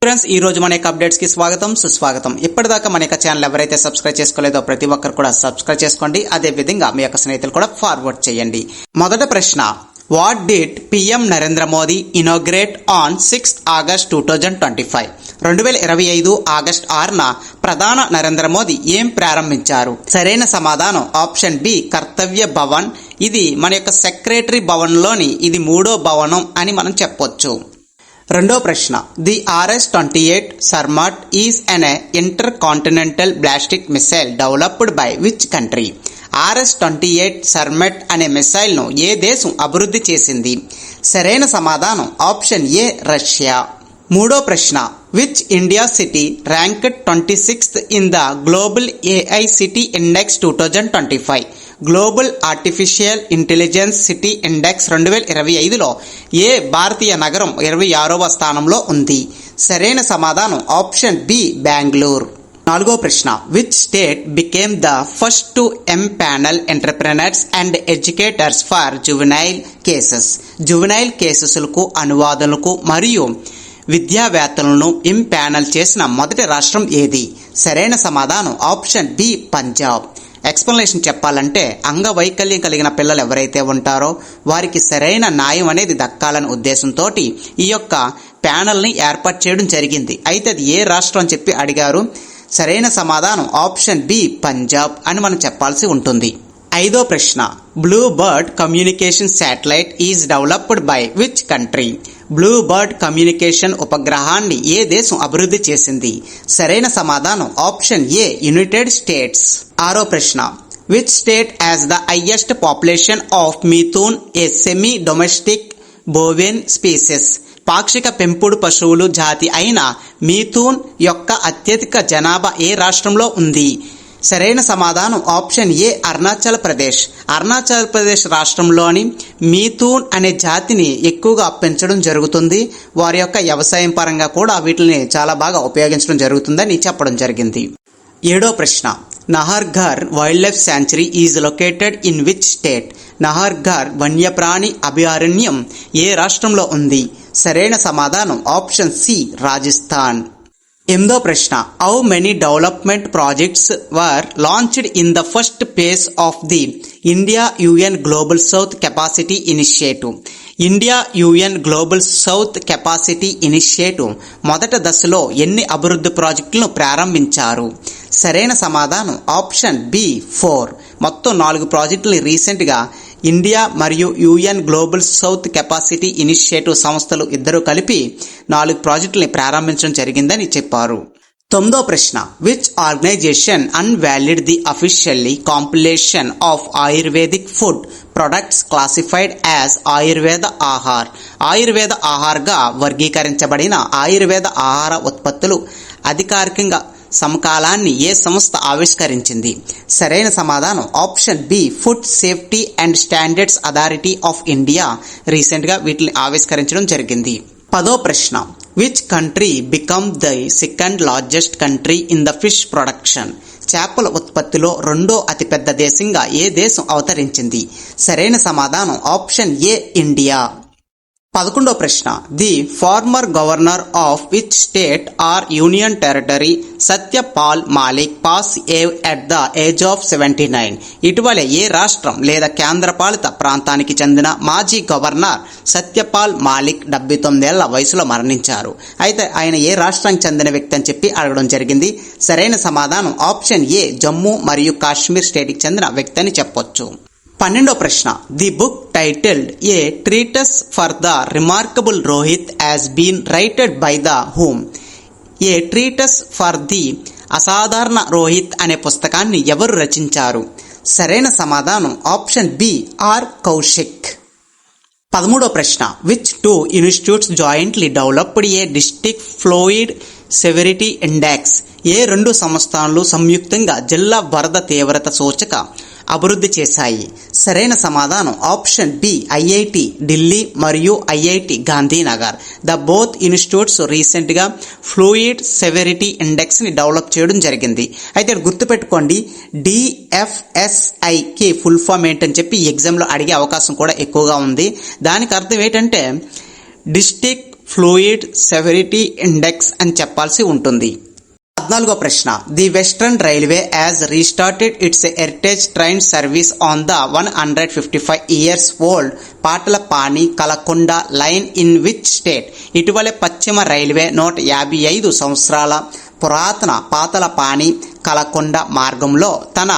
Friends, ఈ రోజు మన యొక్క అప్డేట్స్ కి స్వాగతం సుస్వాగతం. ఇప్పటిదాకా మన యొక్క ఛానల్ ఎవరైతే సబ్స్క్రైబ్ చేసుకోలేదో ప్రతి ఒక్కరు కూడా సబ్స్క్రైబ్ చేసుకోండి. అదే విధంగా మీ యొక్క స్నేహితులు కూడా ఫార్వర్డ్ చేయండి. మొదటి ప్రశ్న, what did PM Narendra Modi inaugurate on 6th August 2025? 2025 August 6న ప్రధాన నరేంద్ర మోదీ ఏం ప్రారంభించారు? సరైన సమాధానం ఆప్షన్ బి, కర్తవ్య భవన్. ఇది మన యొక్క సెక్రటరీ భవన్ లోని ఇది 3వ భవనం అని మనం చెప్పొచ్చు. రెండో ప్రశ్న, the RS-28 Sarmat is an intercontinental ballistic missile developed by which country? RS-28 Sarmat అనే మిసైల్ ను ఏ దేశం అభివృద్ధి చేసింది? సరైన సమాధానం ఆప్షన్ ఏ, రష్యా. మూడో ప్రశ్న, which India city ranked 26th in the global AI city index 2025? Global artificial intelligence city index 2025లో ఏ భారతీయ నగరం 26వ స్థానంలో ఉంది? సరైన సమాధానం ఆప్షన్ బి, బెంగళూరు. నాలుగో ప్రశ్న, which state became the first to empanel entrepreneurs and educators for juvenile cases? Juvenile కేసెస్లకు, అనువాదులకు మరియు విద్యావేత్తలను ఇంపానల్ చేసిన మొదటి రాష్ట్రం ఏది? సరైన సమాధానం ఆప్షన్ బి, పంజాబ్. ఎక్స్ప్లెనేషన్ చెప్పాలంటే, అంగవైకల్యం కలిగిన పిల్లలు ఎవరైతే ఉంటారో వారికి సరైన న్యాయం అనేది దక్కాలనే ఉద్దేశంతో ఈ యొక్క ప్యానల్ని ఏర్పాటు చేయడం జరిగింది. అయితే అది ఏ రాష్ట్రం అని చెప్పి అడిగారు. సరైన సమాధానం ఆప్షన్ బి, పంజాబ్ అని మనం చెప్పాల్సి ఉంటుంది. ఐదో ప్రశ్న, blue bird communication satellite is developed by which country? Blue bird communication ఉపగ్రహాన్ని ఏ దేశం అభివృద్ధి చేసింది? సరైన సమాధానం ఆప్షన్ ఏ, యునైటెడ్ స్టేట్స్. ఆరో ప్రశ్న, which state has the highest population of mithun, a semi domestic bovine species? పాక్షిక పెంపుడు పశువులు జాతి అయిన మీథూన్ యొక్క అత్యధిక జనాభా ఏ రాష్ట్రంలో ఉంది? సరైన సమాధానం ఆప్షన్ ఏ, అరుణాచల్ ప్రదేశ్. అరుణాచల్ ప్రదేశ్ రాష్ట్రంలోని మీథూన్ అనే జాతిని ఎక్కువగా పెంచడం జరుగుతుంది. వారి యొక్క వ్యవసాయం పరంగా కూడా వీటిని చాలా బాగా ఉపయోగించడం జరుగుతుందని చెప్పడం జరిగింది. ఏడో ప్రశ్న, Nahargarh wildlife sanctuary is located in which state? Nahargarh వన్యప్రాణి అభయారణ్యం ఏ రాష్ట్రంలో ఉంది? సరైన సమాధానం ఆప్షన్ సి, రాజస్థాన్. ఎనిమిదో ప్రశ్న, how many development projects were launched in the first phase of the India UN global south capacity initiative? India UN global south capacity initiative మొదటి దశలో ఎన్ని అభివృద్ధి ప్రాజెక్టులను ప్రారంభించారు? సరైన సమాధానం ఆప్షన్ బి, 4. మొత్తం 4 ప్రాజెక్టులు రీసెంట్గా ఇండియా మరియు UN global south capacity initiative సంస్థలు ఇద్దరు కలిపి 4 ప్రాజెక్టుల్ని ప్రారంభించడం జరిగిందని చెప్పారు. తొమ్మిదో ప్రశ్న, which organisation unveiled the officially compilation of Ayurvedic food products classified as Ayurveda Aahar? Ayurveda ఆహార్గా వర్గీకరించబడిన ఆయుర్వేద ఆహార ఉత్పత్తులు అధికారికంగా సమకాలాన్ని ఏ సంస్థ ఆవిష్కరించింది? సరైన సమాధానం option B, food safety and standards authority of India రీసెంట్గా వీటిని ఆవిష్కరించడం జరిగింది. పదో ప్రశ్న, which country become the second largest country in the fish production? చేపల ఉత్పత్తిలో రెండో అతిపెద్ద దేశంగా ఏ దేశం అవతరించింది? సరైన సమాధానం ఆప్షన్ ఏ, ఇండియా. 11వ ప్రశ్న, the farmer governor of which state or union territory Satyapal Malik pass at the age of 79? ఇటీవల ఏ రాష్ట్రం లేదా కేంద్రపాలిత ప్రాంతానికి చెందిన మాజీ గవర్నర్ సత్యపాల్ మాలిక్ 79 ఏళ్ల వయసులో మరణించారు. అయితే ఆయన ఏ రాష్ట్రానికి చెందిన వ్యక్తి అని చెప్పి అడగడం జరిగింది. సరైన సమాధానం ఆప్షన్ ఏ, జమ్మూ మరియు కాశ్మీర్ స్టేట్కి చెందిన వ్యక్తి అని చెప్పొచ్చు. 12వ ప్రశ్న, the book titled a treatise for the remarkable Rohit has been writed by the whom? A treatise for the అసాధారణ రోహిత్ అనే పుస్తకాన్ని ఎవరు రచించారు? సరైన సమాధానం ఆప్షన్ బి, ఆర్ కౌశిక్. 13వ ప్రశ్న, which 2 institutes jointly developed a district flood severity index? ఏ 2 సంస్థలు సంయుక్తంగా జిల్లా వరద తీవ్రత సూచక అభివృద్ధి చేశాయి? సరైన సమాధానం ఆప్షన్ బి ఐఐటి ఢిల్లీ మరియు IIT Gandhinagar. The both institutes రీసెంట్గా ఫ్లూయిడ్ సెవెరిటీ ఇండెక్స్ని డెవలప్ చేయడం జరిగింది. అయితే గుర్తుపెట్టుకోండి, డిఎఫ్ఎస్ఐకి ఫుల్ ఫామ్ ఏంటని చెప్పి ఎగ్జామ్లో అడిగే అవకాశం కూడా ఎక్కువగా ఉంది. దానికి అర్థం ఏంటంటే డిస్ట్రిక్ట్ ఫ్లూయిడ్ సెవెరిటీ ఇండెక్స్ అని చెప్పాల్సి ఉంటుంది. 14వ ప్రశ్న. The western railway has restarted its heritage train service on the 155 years old Patalpani Kalakund line in which state? ఇటీవలే పశ్చిమ రైల్వే 155 సంవత్సరాల పురాతన పాతలపాని కలకొండ మార్గంలో తన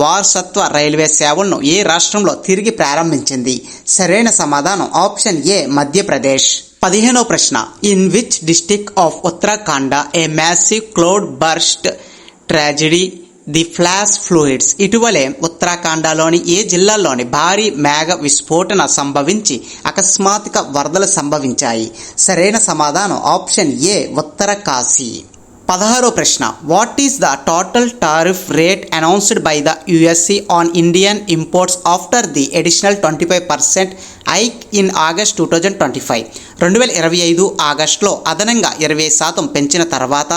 వారసత్వ రైల్వే సేవలను ఏ రాష్ట్రంలో తిరిగి ప్రారంభించింది? సరైన సమాధానం ఆప్షన్ ఏ మధ్యప్రదేశ్. 15వ ప్రశ్న. In which district of Uttarakhand a massive cloud burst tragedy the flash fluids? ఇటీవలే ఉత్తరాఖండలోని ఏ జిల్లాలోని భారీ మేఘ విస్ఫోటన సంభవించి అకస్మాత్తుగా వరదలు సంభవించాయి? సరైన సమాధానం ఆప్షన్ ఏ ఉత్తరకాశీ. 16వ ప్రశ్న. What is the total tariff rate announced by the USC on Indian imports after the additional 25% hike in August 2025? 2025 ఆగస్టులో అదనంగా 20% పెంచిన తర్వాత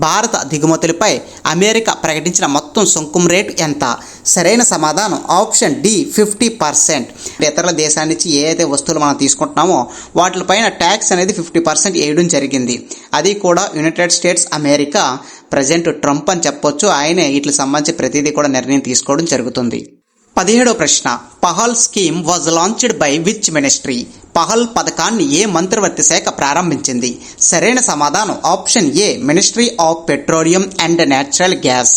భారత దిగుమతులపై అమెరికా ప్రకటించిన మొత్తం సుంకం రేటు ఎంత? సరైన సమాధానం ఆప్షన్ డి 50%. ఇతర దేశాల నుంచి ఏ అయితే వస్తువులు మనం తీసుకుంటున్నామో వాటిపైన ట్యాక్స్ అనేది 50% వేయడం జరిగింది. అది కూడా United states America present Trump అని చెప్పొచ్చు. ఆయనే వీటికి సంబంధించి ప్రతిదీ కూడా నిర్ణయం తీసుకోవడం జరుగుతుంది. 17వ ప్రశ్న. Pahal scheme was launched by which ministry? Pahal పథకాన్ని ఏ మంత్రివర్గ శాఖ ప్రారంభించింది? సరైన సమాధానం option A ministry of petroleum and natural gas.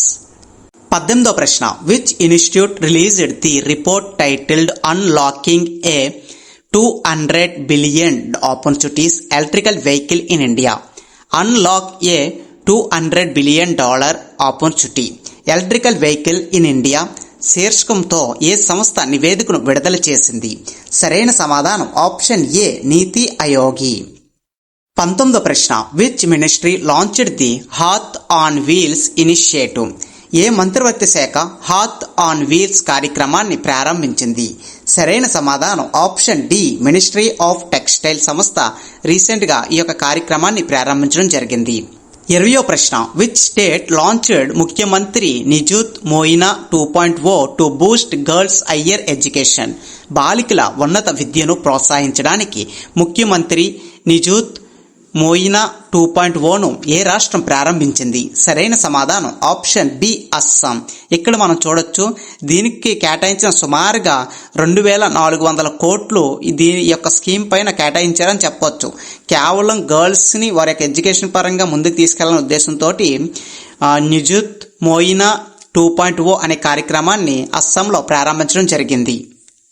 18వ ప్రశ్న. Which institute released the report titled unlocking a 200 billion opportunities electrical vehicle in India? Unlock a $200 billion opportunity electrical vehicle in India శీర్షకంతో ఏ సంస్థ నివేదికను విడుదల చేసింది? సరైన సమాధానం ఆప్షన్ ఏ నీతి ఆయోగి. 19వ ప్రశ్న. Which ministry launched the Haat on wheels initiative? ఏ మంత్రివర్గ శాఖ హాత్ ఆన్ వీల్స్ కార్యక్రమాన్ని ప్రారంభించింది? సరైన సమాధానం option D ministry of textile సంస్థ రీసెంట్గా ఈ యొక్క కార్యక్రమాన్ని ప్రారంభించడం జరిగింది. 20వ ప్రశ్న. విచ్ స్టేట్ లాంచ్డ్ ముఖ్యమంత్రి నిజూత్ మోయినా 2.0 to Boost girls higher education? బాలికల ఉన్నత విద్యను ప్రోత్సహించడానికి ముఖ్యమంత్రి నిజూత్ మోయినా 2.0ను ఏ రాష్ట్రం ప్రారంభించింది? సరైన సమాధానం ఆప్షన్ బి అస్సాం. ఇక్కడ మనం చూడొచ్చు, దీనికి కేటాయించిన సుమారుగా 2400 కోట్లు దీని యొక్క స్కీమ్ పైన కేటాయించారని చెప్పొచ్చు. కేవలం గర్ల్స్ని వారి యొక్క ఎడ్యుకేషన్ పరంగా ముందుకు తీసుకెళ్లాలనే ఉద్దేశంతో నిజూత్ మోయినా 2.0 అనే కార్యక్రమాన్ని అస్సాంలో ప్రారంభించడం జరిగింది.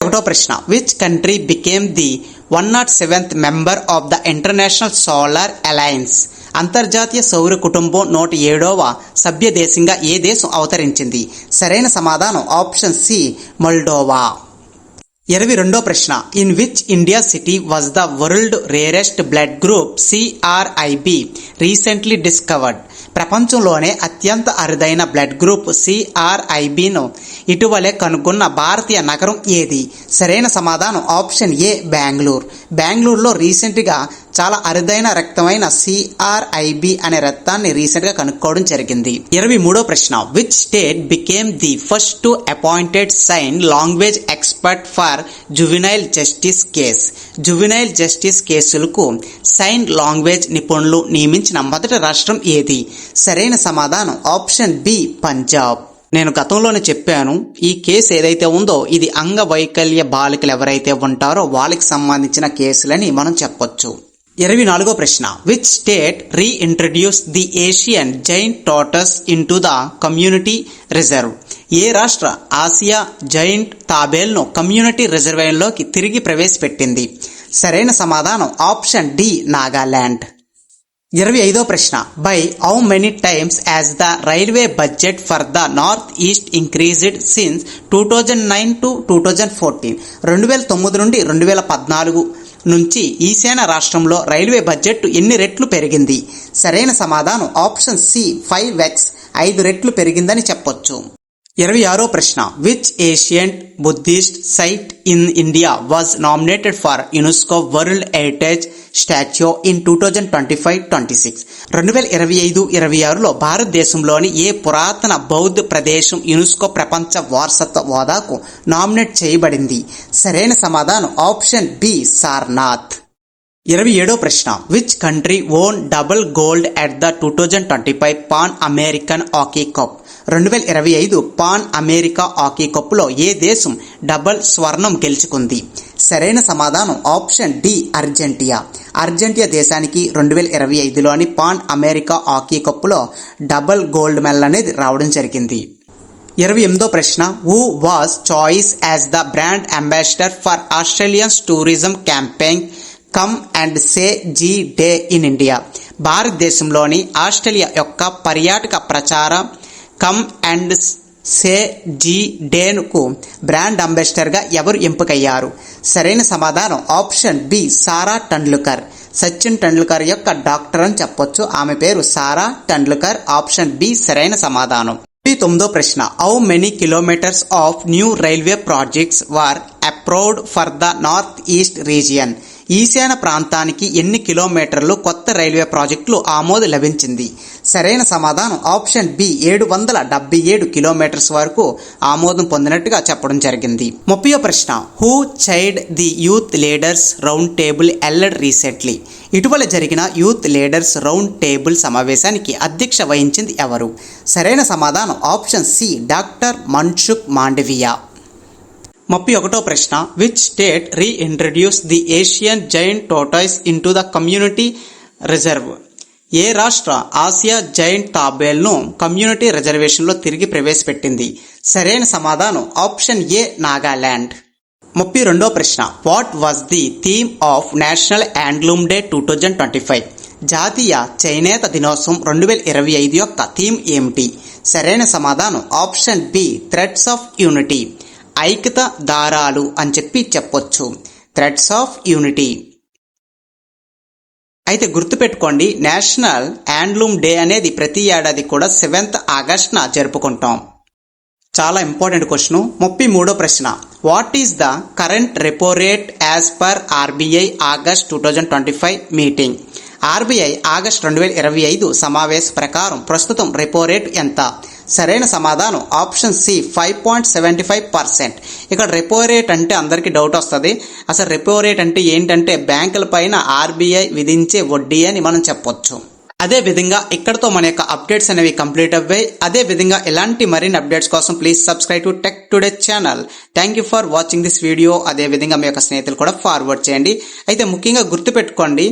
1వ ప్రశ్న. Which country became the 107th member of the international solar alliance? అంతర్జాతీయ సౌర కుటుంబం 107వ సభ్య దేశంగా ఏ దేశం అవతరించింది? సరైన సమాధానం ఆప్షన్ సి మొల్డోవా. 22వ ప్రశ్న. In which India city was the world rarest blood group CRIB recently discovered? ప్రపంచంలోనే అత్యంత అరుదైన బ్లడ్ గ్రూప్ సిఆర్ఐబిను ఇటీవలే కనుగొన్న భారతీయ నగరం ఏది? సరైన సమాధానం ఆప్షన్ ఏ బెంగళూరు. బెంగళూరులో రీసెంట్గా చాలా అరుదైన రక్తమైన సిఆర్ఐబి అనే రక్తాన్ని రీసెంట్గా కనుక్కోవడం జరిగింది. 23వ ప్రశ్న. Which state became the first to appointed sign language expert for juvenile justice case? Juvenile justice కేసులకు సైన్ లాంగ్వేజ్ నిపుణులు నియమించిన మొదటి రాష్ట్రం ఏది? సరైన సమాధానం ఆప్షన్ బి పంజాబ్. నేను గతంలోనే చెప్పాను, ఈ కేసు ఏదైతే ఉందో ఇది అంగవైకల్య బాలికలు ఎవరైతే ఉంటారో వాళ్ళకి సంబంధించిన కేసులని మనం చెప్పొచ్చు. 24వ ప్రశ్న. Which state reintroduce the Asian giant tortoise into the community reserve? ఏ రాష్ట్ర ఆసియా జైంట్ తాబేల్ను కమ్యూనిటీ రిజర్వేయర్లోకి తిరిగి ప్రవేశపెట్టింది? సరైన సమాధానం ఆప్షన్ డి నాగాలాండ్. 25వ ప్రశ్న. By how many times has the railway budget for the north east increased since 2009 to 2014? 2009 నుండి 2014 నుంచి ఈశాన్య రాష్ట్రంలో రైల్వే బడ్జెట్ ఎన్ని రెట్లు పెరిగింది? సరైన సమాధానం ఆప్షన్ సి 5x 5 రెట్లు పెరిగిందని చెప్పొచ్చు. 26వ ప్రశ్న which ancient Buddhist site in India was nominated for UNESCO world heritage statue in 2025-26 2025-26లో భారతదేశంలోని ఏ పురాతన బౌద్ధ ప్రదేశం యునెస్కో ప్రపంచ వారసత్వ హోదాకు నామినేట్ చేయబడింది? సరైన సమాధానం ఆప్షన్ బి సారనాథ్. 27వ ప్రశ్న which country own double gold at the 2025 pan American hockey cup? 2025 pan America hockey కప్లో ఏ దేశం డబుల్ స్వర్ణం గెలుచుకుంది? సరైన సమాధానం ఆప్షన్ డి అర్జెంటీనా. అర్జెంటీనా దేశానికి 2025లోని పాన్ అమెరికా హాకీ కప్లో డబుల్ గోల్డ్ మెడల్ అనేది రావడం జరిగింది. 28వ ప్రశ్న who was choice as the brand ambassador for Australians tourism campaign come and say g'day in India? భారతదేశంలోని ఆస్ట్రేలియా యొక్క పర్యాటక ప్రచార కమ్ అండ్ సే జీ డేకు బ్రాండ్ అంబాసిడర్గా ఎవరు ఎంపికయ్యారు? సరైన సమాధానం ఆప్షన్ బి సారా టెండూల్కర్. సచిన్ టెండూల్కర్ యొక్క డాక్టర్ అని చెప్పొచ్చు. ఆమె పేరు సారా టెండూల్కర్. ఆప్షన్ బి సరైన సమాధానం. 9వ ప్రశ్న how many kilometres of new railway projects were approved for the north east region? ఈశాన్య ప్రాంతానికి ఎన్ని కిలోమీటర్లు కొత్త రైల్వే ప్రాజెక్టులు ఆమోదం లభించింది? సరైన సమాధానం ఆప్షన్ బి 777 కిలోమీటర్స్ వరకు ఆమోదం పొందినట్టుగా చెప్పడం జరిగింది. 30వ ప్రశ్న who chaired the youth leaders round table held recently? ఇటీవల జరిగిన యూత్ లీడర్స్ రౌండ్ టేబుల్ సమావేశానికి అధ్యక్ష వహించింది ఎవరు? సరైన సమాధానం option C doctor Mansukh Mandaviya. 31వ ప్రశ్న which state reintroduce the Asian giant tortoise into the community reserve? ఏ రాష్ట్ర ఆసియా జైంట్ తాబేల్ను కమ్యూనిటీ రిజర్వేషన్లో తిరిగి ప్రవేశపెట్టింది? సరైన సమాధానం ఆప్షన్ ఏ నాగాలాండ్. 32వ ప్రశ్న what was the theme of national handloom day 2025? జాతీయ చేనేత దినోత్సవం 2025 యొక్క థీమ్ ఏమిటి? సరైన సమాధానం option B threads of unity. ఐక్యత దారాలు అని చెప్పొచ్చు. Threads of unity. అయితే గుర్తుపెట్టుకోండి నేషనల్ హ్యాండ్లూమ్ డే అనేది ప్రతి ఏడాది కూడా 7th ఆగస్టున జరుపుకుంటాం. చాలా ఇంపార్టెంట్ క్వశ్చన్. 33వ ప్రశ్న what is the current repo rate as per RBI August 2025 meeting? RBI August 2025 సమావేశ ప్రకారం ప్రస్తుతం రెపో రేట్ ఎంత? సరైన సమాధానం ఆప్షన్ సి 5.75%. ఇక్కడ రెపో రేట్ అంటే అందరికీ డౌట్ వస్తుంది. అసలు రెపో రేట్ అంటే ఏంటంటే బ్యాంకుల పైన ఆర్బీఐ విధించే వడ్డీ అని మనం చెప్పొచ్చు. అదే విధంగా ఇక్కడతో మన యొక్క అప్డేట్స్ అనేవి కంప్లీట్ అవ్వాయి. అదే విధంగా ఇలాంటి మరిన్ని అప్డేట్స్ కోసం please subscribe to tech today channel. Thank you for watching this video. అదే విధంగా మీ యొక్క స్నేహితులు కూడా ఫార్వర్డ్ చేయండి. అయితే ముఖ్యంగా గుర్తుపెట్టుకోండి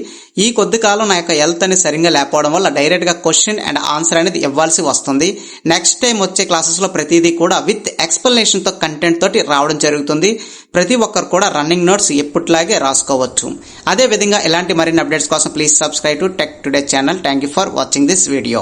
ఈ కొద్ది కాలం నా యొక్క హెల్త్ అనేది సరిగ్గా లేకపోవడం వల్ల డైరెక్ట్ గా క్వశ్చన్ అండ్ ఆన్సర్ అనేది ఇవ్వాల్సి వస్తుంది. నెక్స్ట్ టైం వచ్చే క్లాసెస్ లో ప్రతిదీ కూడా విత్ ఎక్స్ప్లెనేషన్ తో కంటెంట్ తోటి రావడం జరుగుతుంది. ప్రతి ఒక్కరు కూడా రన్నింగ్ నోట్స్ ఎప్పటిలాగే రాసుకోవచ్చు. అదే విధంగా ఇలాంటి మరిన్ని అప్డేట్స్ కోసం please subscribe to tech today channel. Thank you for watching this video.